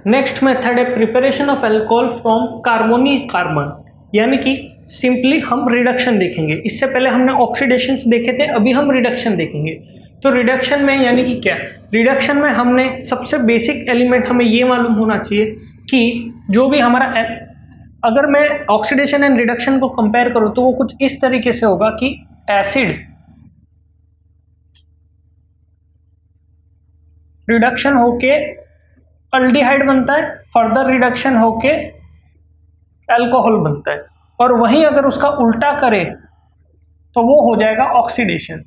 Next method है preparation of alcohol from carbonyl carbon, यानी कि सिंपली हम रिडक्शन देखेंगे। इससे पहले हमने ऑक्सीडेशंस देखे थे, अभी हम रिडक्शन देखेंगे। तो रिडक्शन में यानी कि क्या, रिडक्शन में हमने सबसे बेसिक एलिमेंट हमें ये मालूम होना चाहिए कि जो भी हमारा, अगर मैं ऑक्सीडेशन एंड रिडक्शन को कंपेयर करूं तो वो कुछ इस तरीके से होगा कि एसिड रिडक्शन होके अल्डिहाइड बनता है, फर्दर रिडक्शन होके अल्कोहल बनता है, और वहीं अगर उसका उल्टा करें तो वो हो जाएगा ऑक्सीडेशन।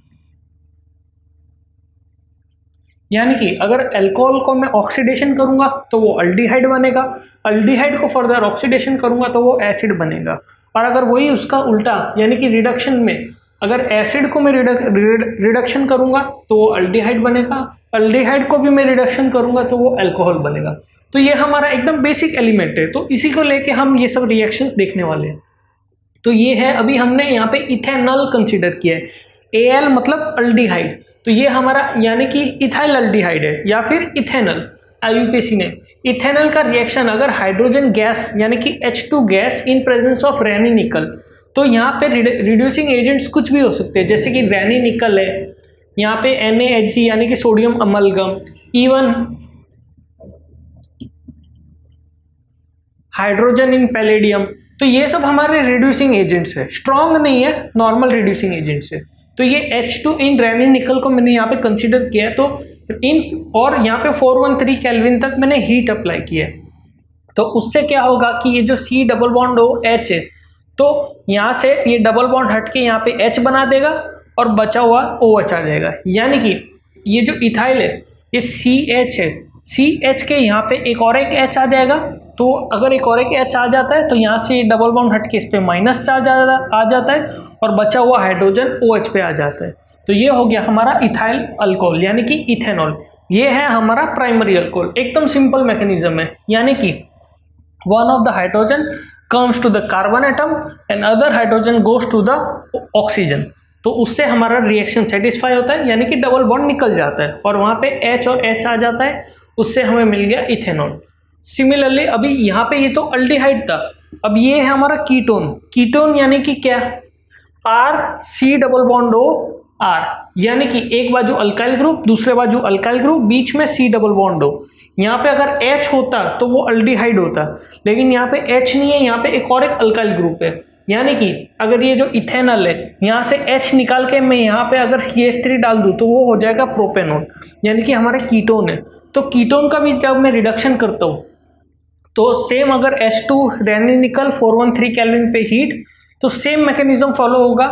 यानी कि अगर अल्कोहल को मैं ऑक्सीडेशन करूंगा तो वो अल्डिहाइड बनेगा, अल्डिहाइड को फर्दर ऑक्सीडेशन करूंगा तो वो एसिड बनेगा, और अगर वही उसका उल्टा यानी कि रिडक्शन में अगर एसिड को मैं रिडक्शन करूंगा तो वो अल्डिहाइड बनेगा, अल्डिहाइड को भी मैं रिडक्शन करूंगा तो वो अल्कोहल बनेगा। तो ये हमारा एकदम बेसिक एलिमेंट है, तो इसी को लेके हम ये सब रिएक्शंस देखने वाले हैं। तो ये है, अभी हमने यहाँ पे इथेनॉल कंसीडर किया है, एल मतलब अल्डिहाइड, तो ये हमारा यानी कि इथाइल अल्डिहाइड है या फिर इथेनॉल, आईयूपीएसी ने। इथेनॉल का रिएक्शन अगर हाइड्रोजन गैस यानी कि H2 gas in presence of Raney nickel, तो यहाँ पे रिड्यूसिंग एजेंट्स कुछ भी हो सकते हैं, जैसे कि रैनी निकल है, यहाँ पे NaHg यानी कि sodium amalgam, even hydrogen in palladium, तो ये सब हमारे रिड्यूसिंग एजेंट्स है, स्ट्रॉन्ग नहीं है, नॉर्मल रिड्यूसिंग एजेंट्स है। तो ये H2 इन रैनी निकल को मैंने यहाँ पे कंसीडर किया है, तो इन और यहाँ पे 413 केल्विन तक मैंने हीट अप्लाई किया है। तो उससे क्या होगा कि ये जो C डबल बॉन्ड हो H है, तो यहाँ से ये डबल बॉन्ड हट के यहाँ पे H बना देगा और बचा हुआ OH आ जाएगा, यानी कि ये जो इथाइल है ये CH है, CH के यहाँ पे एक और एक H आ जाएगा, तो अगर एक और एक H आ जाता है तो यहाँ से डबल बॉन्ड हट के इस पे माइनस चार्ज आ जाता है और बचा हुआ हाइड्रोजन OH पे आ जाता है। तो ये हो गया हमारा इथाइल अल्कोहल यानी कि इथेनॉल। ये है हमारा प्राइमरी अल्कोहल, एकदम सिंपल मैकेनिज्म है, यानी कि one of the hydrogen comes to the carbon atom and other hydrogen goes to the oxygen, तो उससे हमारा रिएक्शन सेटिस्फाई होता है, यानी कि डबल बॉन्ड निकल जाता है और वहाँ पे H और H आ जाता है, उससे हमें मिल गया इथेनॉल। सिमिलरली अभी यहाँ पे ये तो अल्डिहाइड था, अब ये है हमारा कीटोन। कीटोन यानी कि क्या, R C double bond O R, यानी कि एक बाजू अल्काइल ग्रुप दूसरे बाजू अल्काइल ग्रुप, बीच में C डबल बॉन्ड O। यहाँ पे अगर H होता तो वो अल्डिहाइड होता, लेकिन यहाँ पे H नहीं है, यहाँ पे एक और एक अल्काइल ग्रुप है, यानी कि अगर ये जो इथेनॉल है यहाँ से H निकाल के मैं यहाँ पे अगर CH3 डाल दूँ तो वो हो जाएगा प्रोपेनॉल, यानी कि हमारे कीटोन है। तो कीटोन का भी जब मैं रिडक्शन करता हूँ तो सेम, अगर H2 रैनी निकल 413 केल्विन पे हीट, तो सेम मैकेनिज्म फॉलो होगा,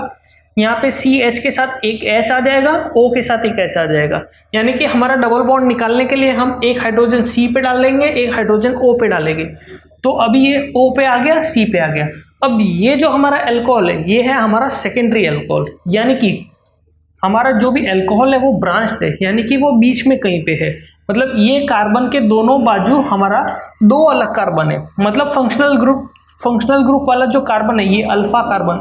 यहाँ पे CH के साथ एक H आ जाएगा, O के साथ एक H आ जाएगा, यानी कि हमारा डबल बॉन्ड निकालने के लिए हम एक हाइड्रोजन C पे डालेंगे, एक हाइड्रोजन O पे डालेंगे, तो अभी ये O पे आ गया, C पे आ गया। अब ये जो हमारा अल्कोहल है ये है हमारा सेकेंडरी अल्कोहल, यानी कि हमारा जो भी अल्कोहल है वो ब्रांच्ड है, यानी कि वो बीच में कहीं पे है, मतलब ये कार्बन के दोनों बाजू हमारा दो अलग कार्बन है, मतलब फंक्शनल ग्रुप वाला जो कार्बन है ये अल्फा कार्बन,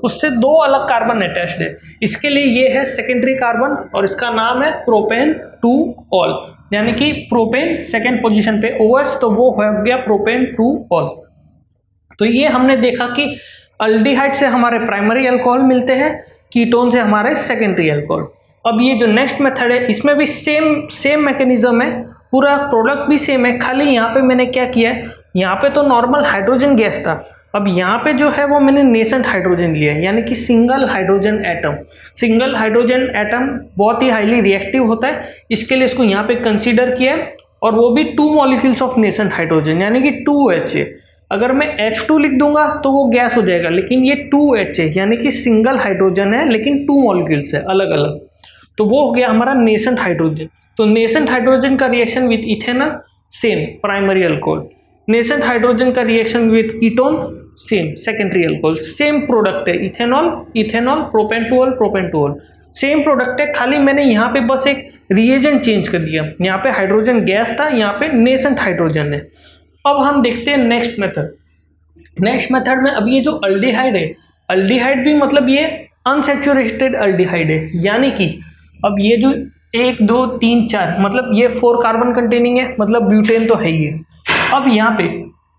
उससे दो अलग कार्बन अटैच्ड है, इसके लिए ये है सेकेंडरी कार्बन और इसका नाम है प्रोपेन 2 ऑल, यानी कि प्रोपेन सेकेंड पोजीशन पे OH, तो वो हो गया प्रोपेन 2 ऑल। तो ये हमने देखा कि अल्डिहाइड से हमारे प्राइमरी अल्कोहल मिलते हैं, कीटोन से हमारे सेकेंडरी अल्कोहल। अब ये जो नेक्स्ट मेथड है इसमें भी सेम मैकेनिज्म है, पूरा प्रोडक्ट भी सेम है, खाली यहाँ पे मैंने क्या किया है, यहाँ पे तो नॉर्मल हाइड्रोजन गैस था, अब यहाँ पे जो है वो मैंने नेसेंट हाइड्रोजन लिया है, यानी कि single hydrogen atom. Single hydrogen atom बहुत ही हाईली रिएक्टिव होता है, इसके लिए इसको यहाँ पे कंसीडर किया है, और वो भी 2 मॉलिक्यूल्स ऑफ नेसेंट हाइड्रोजन, यानी कि 2H है। अगर मैं H2 लिख दूंगा तो वो गैस हो जाएगा, लेकिन ये 2H है, यानी कि सिंगल हाइड्रोजन है लेकिन 2 मॉलिक्यूल्स है अलग अलग, तो वो हो गया हमारा नेसेंट हाइड्रोजन। तो नेसेंट हाइड्रोजन का reaction with ethanol same primary alcohol, nascent hydrogen का reaction with ketone same secondary alcohol, same product है, ethanol propane 2 ol same product है, खाली मैंने यहाँ पे बस एक रिएजेंट चेंज कर दिया, यहाँ पे हाइड्रोजन गैस था, यहाँ पे नेसेंट हाइड्रोजन है। अब हम देखते हैं नेक्स्ट मेथड में, अब ये जो अल्डिहाइड है, अल्डिहाइड भी मतलब ये अनसैचुरेटेड अल्डिहाइड है, यानी कि अब ये जो 1 2 3 4 मतलब ये 4 कार्बन कंटेनिंग है, मतलब ब्यूटेन तो है ही है, अब यहाँ पे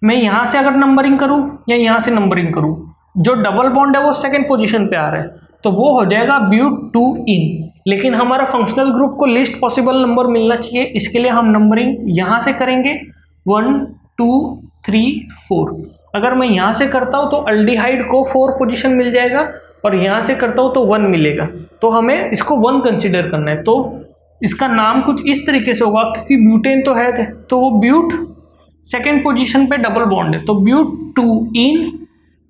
मैं यहाँ से अगर नंबरिंग करूँ या यहाँ से नंबरिंग करूँ, जो डबल बॉन्ड है वो सेकंड पोजीशन पे आ रहा है, तो वो हो जाएगा ब्यूट 2 इन। लेकिन हमारा फंक्शनल ग्रुप को लीस्ट पॉसिबल नंबर मिलना चाहिए, इसके लिए हम नंबरिंग यहाँ से करेंगे 1 2 3 4। अगर मैं यहाँ से करता हूँ तो अल्डिहाइड को 4 पोजीशन मिल जाएगा और यहाँ से करता हूँ तो 1 मिलेगा, तो हमें इसको 1 कंसिडर करना है। तो इसका नाम कुछ इस तरीके से होगा, क्योंकि ब्यूटेन तो है तो वो ब्यूट सेकेंड पोजीशन पे डबल बॉन्ड है, तो ब्यूट 2 इन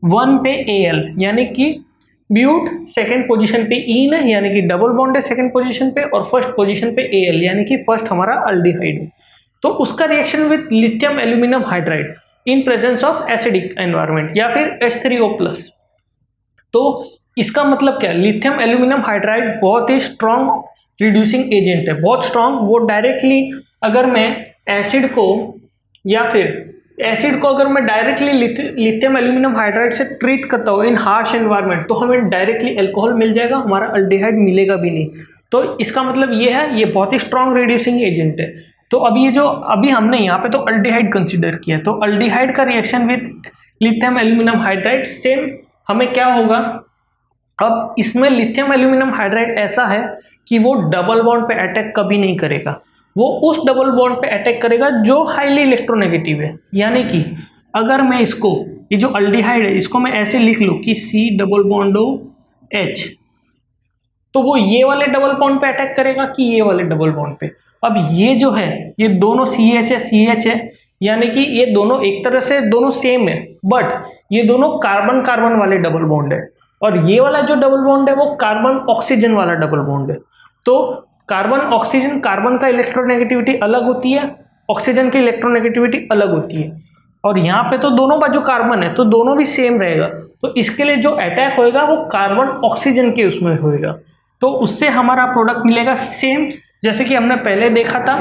1 पे Al, यानी कि ब्यूट सेकेंड पोजीशन पे इन है, यानी कि डबल बॉन्ड है सेकेंड पोजीशन पे, और फर्स्ट पोजीशन पे Al, यानी कि फर्स्ट हमारा अल्डिहाइड है। तो उसका reaction with lithium aluminium hydride in presence of acidic environment या फिर H3O+। तो इसका मतलब क्या है, लिथियम एल्यूमिनियम हाइड्राइड बहुत ही स्ट्रॉन्ग रिड्यूसिंग एजेंट है, बहुत स्ट्रॉन्ग। वो डायरेक्टली अगर मैं एसिड को अगर मैं डायरेक्टली लिथियम एल्यूमिनियम हाइड्राइड से ट्रीट करता हूँ इन हार्श एनवायरनमेंट, तो हमें डायरेक्टली अल्कोहल मिल जाएगा, हमारा अल्डिहाइड मिलेगा भी नहीं। तो इसका मतलब ये है, ये बहुत ही स्ट्रॉन्ग रिड्यूसिंग एजेंट है। तो अब ये जो अभी हमने यहाँ पे तो अल्डिहाइड कंसिडर किया, तो अल्डिहाइड का reaction with lithium aluminium hydride same हमें क्या होगा। अब इसमें लिथियम एल्यूमिनियम हाइड्राइड ऐसा है कि वो डबल बॉन्ड पे अटैक कभी नहीं करेगा, वो उस डबल बॉन्ड पे अटैक करेगा जो हाईली इलेक्ट्रोनेगेटिव है। यानी कि अगर मैं इसको, ये जो अल्डिहाइड है इसको मैं ऐसे लिख लूँ कि C डबल बॉन्ड OH, तो वो ये वाले डबल बॉन्ड पे अटैक करेगा कि ये वाले डबल बॉन्ड पे। अब ये जो है ये दोनों CH है, यानी कि ये दोनों एक तरह से दोनों सेम है, बट ये दोनों कार्बन कार्बन वाले डबल बॉन्ड है, और ये वाला जो डबल बॉन्ड है वो कार्बन ऑक्सीजन वाला डबल बॉन्ड है। तो कार्बन ऑक्सीजन, कार्बन का इलेक्ट्रोनेगेटिविटी अलग होती है, ऑक्सीजन की इलेक्ट्रोनेगेटिविटी अलग होती है, और यहाँ पे तो दोनों बाजू कार्बन है तो दोनों भी सेम रहेगा। तो इसके लिए जो अटैक होएगा वो कार्बन ऑक्सीजन के उसमें होएगा, तो उससे हमारा प्रोडक्ट मिलेगा सेम जैसे कि हमने पहले देखा था,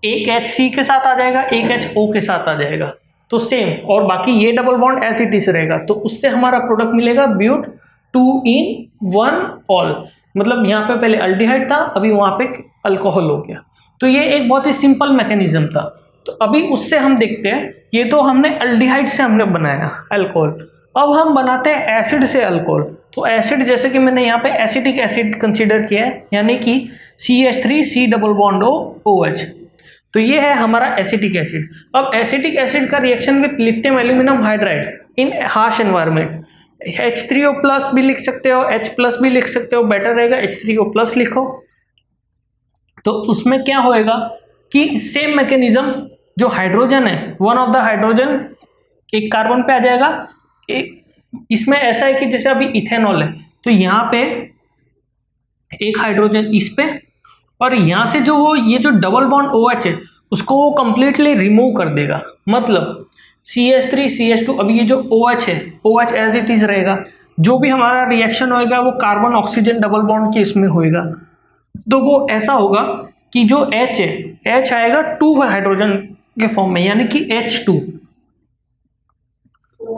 एक HC के साथ आ जाएगा, एक HO के साथ आ जाएगा, तो सेम, और बाकी ये double bond as it is रहेगा। तो उससे हमारा प्रोडक्ट मिलेगा ब्यूट 2 in 1 ऑल, मतलब यहाँ पे पहले अल्डिहाइड था, अभी वहाँ पे अल्कोहल हो गया। तो ये एक बहुत ही सिंपल मैकेनिज्म था। तो अभी उससे हम देखते हैं, ये तो हमने अल्डिहाइड से हमने बनाया अल्कोहल, अब हम बनाते हैं एसिड से अल्कोहल। तो एसिड जैसे कि मैंने यहाँ पे एसिटिक एसिड कंसिडर किया है, यानी कि CH3C डबल बॉन्ड OH, तो ये है हमारा एसिटिक एसिड। अब एसिटिक एसिड का reaction with lithium aluminium hydride in harsh environment, H3O+ भी लिख सकते हो, H+ भी लिख सकते हो, बेटर रहेगा H3O+ लिखो। तो उसमें क्या होएगा कि सेम मैकेनिज्म, जो हाइड्रोजन है वन ऑफ द हाइड्रोजन एक कार्बन पे आ जाएगा, एक इसमें ऐसा है कि जैसे अभी इथेनॉल है तो यहाँ पे एक हाइड्रोजन इस पे, और यहाँ से जो वो ये जो डबल बॉन्ड OH है उसको वो कंप्लीटली रिमूव कर देगा, मतलब CH3 CH2, अभी ये जो OH है OH एज इट इज रहेगा, जो भी हमारा रिएक्शन होएगा वो कार्बन ऑक्सीजन डबल बॉन्ड के इसमें होएगा। तो वो ऐसा होगा कि जो H है H आएगा 2 हाइड्रोजन के फॉर्म में, यानी कि H2।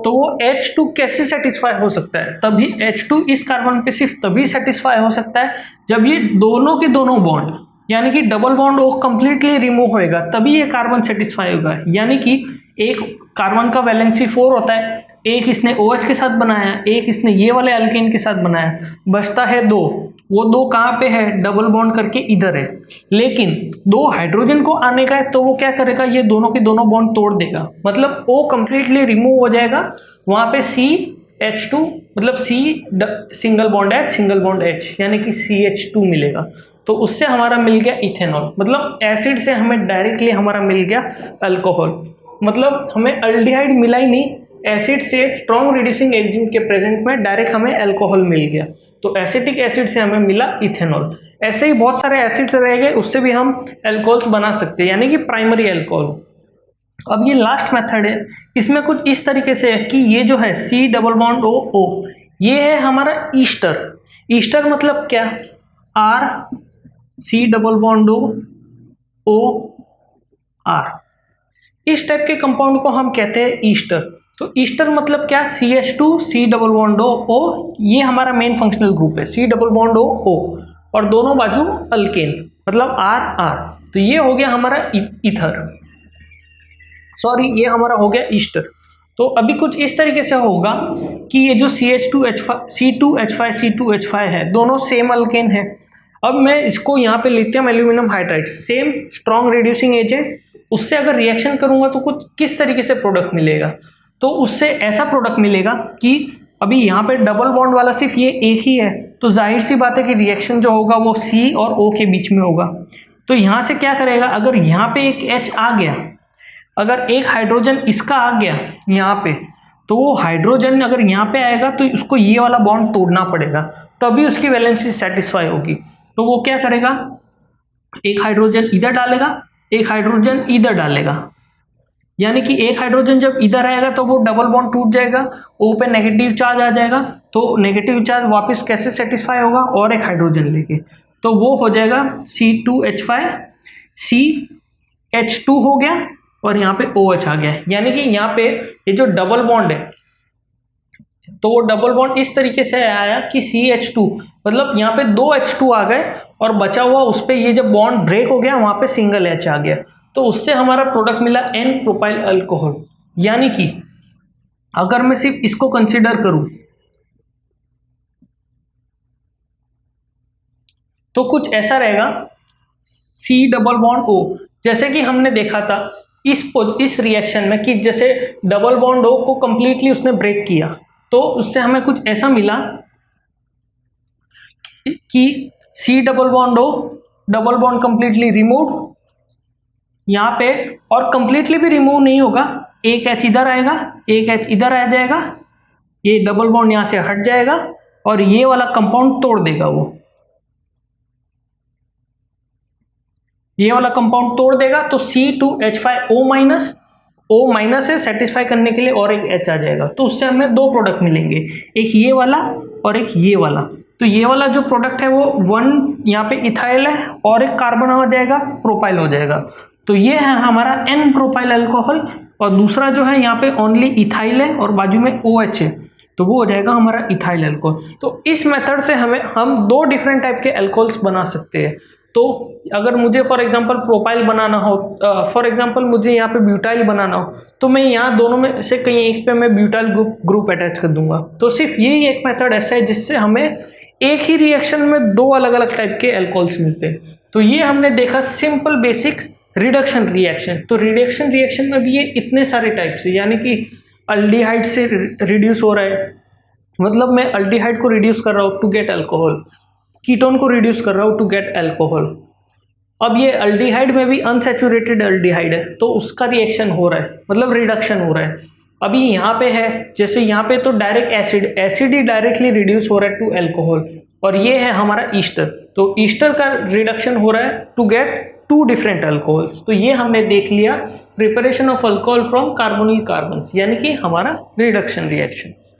तो वो H2 कैसे सेटिस्फाई हो सकता है, तभी H2 इस कार्बन पे सिर्फ तभी सेटिस्फाई हो सकता है जब ये दोनों के दोनों बॉन्ड, यानी कि डबल बॉन्ड वो कंप्लीटली रिमूव होएगा, तभी ये कार्बन सेटिस्फाई होगा। यानी कि एक कार्बन का वैलेंसी 4 होता है, एक इसने OH के साथ बनाया, एक इसने ये वाले अल्केन के साथ बनाया, बचता है 2। वो 2 कहाँ पे है, डबल बॉन्ड करके इधर है, लेकिन 2 हाइड्रोजन को आने का है तो वो क्या करेगा, ये दोनों के दोनों बॉन्ड तोड़ देगा, मतलब O कंप्लीटली रिमूव हो जाएगा। वहाँ पे CH2 मतलब C सिंगल बॉन्ड H, यानी कि CH2 मिलेगा। तो उससे हमारा मिल गया इथेनॉल, मतलब एसिड से हमें डायरेक्टली हमारा मिल गया अल्कोहल, मतलब हमें अल्डिहाइड मिला ही नहीं, एसिड से स्ट्रॉन्ग रिड्यूसिंग एजेंट के प्रेजेंट में डायरेक्ट हमें अल्कोहल मिल गया। तो एसिटिक एसिड से हमें मिला इथेनॉल। ऐसे ही बहुत सारे एसिड्स रह गए, उससे भी हम अल्कोहल्स बना सकते हैं, यानी कि प्राइमरी अल्कोहल। अब ये लास्ट मेथड है, इसमें कुछ इस तरीके से है कि ये जो है C डबल बॉन्ड O, ये है हमारा ईस्टर। ईस्टर मतलब क्या, R C double bond O R, इस टाइप के कंपाउंड को हम कहते हैं ईस्टर। तो ईस्टर मतलब क्या, CH2 C double bond O, ये हमारा मेन फंक्शनल ग्रुप है, C डबल बॉन्ड O, और दोनों बाजू अल्केन, मतलब R। तो ये हो गया हमारा ईथर। सॉरी ये हमारा हो गया ईस्टर। तो अभी कुछ इस तरीके से होगा कि ये जो C2H5 है, दोनों सेम अल्केन है। अब मैं इसको यहाँ पे lithium aluminium hydride same strong reducing agent, उससे अगर रिएक्शन करूंगा तो कुछ किस तरीके से प्रोडक्ट मिलेगा, तो उससे ऐसा प्रोडक्ट मिलेगा कि अभी यहाँ पे डबल बॉन्ड वाला सिर्फ ये एक ही है, तो जाहिर सी बात है कि रिएक्शन जो होगा वो C और O के बीच में होगा। तो यहाँ से क्या करेगा, अगर यहाँ पे एक H आ गया, अगर एक हाइड्रोजन इसका आ गया यहाँ पे, तो वो हाइड्रोजन अगर यहाँ पे आएगा तो उसको ये वाला बॉन्ड तोड़ना पड़ेगा, तभी उसकी वैलेंसी सेटिस्फाई होगी। तो वो क्या करेगा, एक हाइड्रोजन इधर डालेगा, एक हाइड्रोजन इधर डालेगा, यानी कि एक हाइड्रोजन जब इधर आएगा तो वो डबल बॉन्ड टूट जाएगा, O पे नेगेटिव चार्ज आ जाएगा, तो नेगेटिव चार्ज वापस कैसे सेटिस्फाई होगा, और एक हाइड्रोजन लेके, तो वो हो जाएगा C2H5, CH2 हो गया और यहाँ पे OH आ गया। यानी कि यहाँ पे ये जो डबल बॉन्ड है, तो वो डबल बॉन्ड इस तरीके से आया कि CH2, मतलब यहाँ पे 2 H2 आ गए और बचा हुआ उस पर ये जब बॉन्ड ब्रेक हो गया वहाँ पे सिंगल H आ गया, तो उससे हमारा प्रोडक्ट मिला N प्रोपाइल अल्कोहल। यानी कि अगर मैं सिर्फ इसको कंसीडर करूं तो कुछ ऐसा रहेगा C डबल बॉन्ड O, जैसे कि हमने देखा था इस रिएक्शन में कि जैसे डबल बॉन्ड O को कंप्लीटली उसने ब्रेक किया, तो उससे हमें कुछ ऐसा मिला कि C double bond O, double bond completely remove यहाँ पे, और कंप्लीटली भी रिमूव नहीं होगा, एक H इधर आएगा, एक H इधर आ जाएगा, ये डबल बॉन्ड यहाँ से हट जाएगा और ये वाला कंपाउंड तोड़ देगा, वो ये वाला कंपाउंड तोड़ देगा, तो C2H5O माइनस है सेटिस्फाई करने के लिए, और एक H आ जाएगा, तो उससे हमें दो प्रोडक्ट मिलेंगे, एक ये वाला और एक ये वाला। तो ये वाला जो प्रोडक्ट है वो 1 यहाँ पे इथाइल है और एक कार्बन आ जाएगा, प्रोपाइल हो जाएगा, तो ये है हमारा N प्रोपाइल अल्कोहल, और दूसरा जो है यहाँ पे ओनली इथाइल है और बाजू में OH है, तो वो हो जाएगा हमारा इथाइल अल्कोहल। तो इस मेथड से हम दो डिफरेंट टाइप के अल्कोहल्स बना सकते हैं। तो अगर मुझे फॉर एग्जांपल प्रोपाइल बनाना हो, फॉर एग्जांपल मुझे यहाँ पे ब्यूटाइल बनाना हो, तो मैं यहाँ दोनों में से कहीं एक पे मैं ब्यूटाइल ग्रुप अटैच कर दूंगा। तो सिर्फ यही एक मेथड ऐसा है जिससे हमें एक ही रिएक्शन में दो अलग अलग टाइप के अल्कोहल्स मिलते हैं। तो ये हमने देखा सिंपल बेसिक रिडक्शन रिएक्शन। तो रिडक्शन रिएक्शन में भी ये इतने सारे टाइप्स है, यानी कि अल्डिहाइड से रिड्यूस हो रहा है, मतलब मैं अल्डिहाइड को रिड्यूस कर रहा हूँ टू गेट अल्कोहल, कीटोन को रिड्यूस कर रहा हूँ टू गेट अल्कोहल। अब ये अल्डिहाइड में भी अनसैचुरेटेड अल्डिहाइड है, तो उसका रिएक्शन हो रहा है, मतलब रिडक्शन हो रहा है। अभी यहाँ पे है, जैसे यहाँ पे तो डायरेक्ट एसिड ही डायरेक्टली रिड्यूस हो रहा है टू अल्कोहल, और ये है हमारा ईस्टर, तो ईस्टर का रिडक्शन हो रहा है टू गेट 2 डिफरेंट अल्कोहल्स। तो ये हमने देख लिया preparation of alcohol from carbonyl carbons, यानी कि हमारा रिडक्शन रिएक्शन।